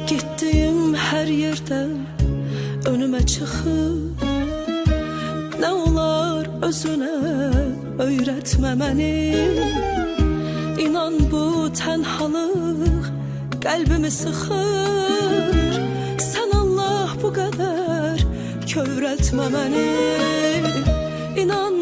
Gittiğim her yerde önüme çıkıp ne olar özüne öğretme məni. İnan bu tenhalık kalbimi sıxır. Sen Allah bu kadar kövrəltmə məni. İnan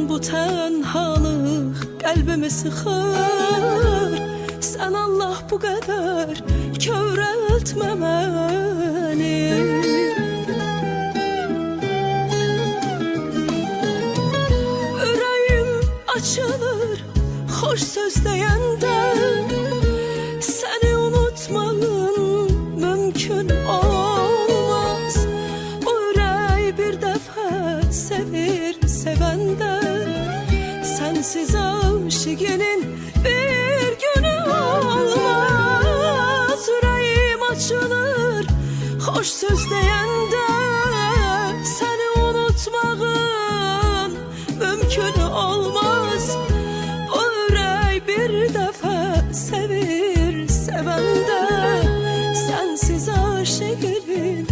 bu tenhalık kalbimi sıxır. Sen Allah bu kadar kövrəltmə məni. Ürəyim açılır hoş söz deyəndə. Səni unutmağın mümkün olmaz. Bu ürək bir dəfə sevir sevəndə. Sensiz aşıqinin bir günü olmaz. Ürəyim açılır hoş söz deyəndə. Səni unutmağın mümkün olmaz. O ürək bir dəfə sevir sevəndə. Sensiz aşıqinin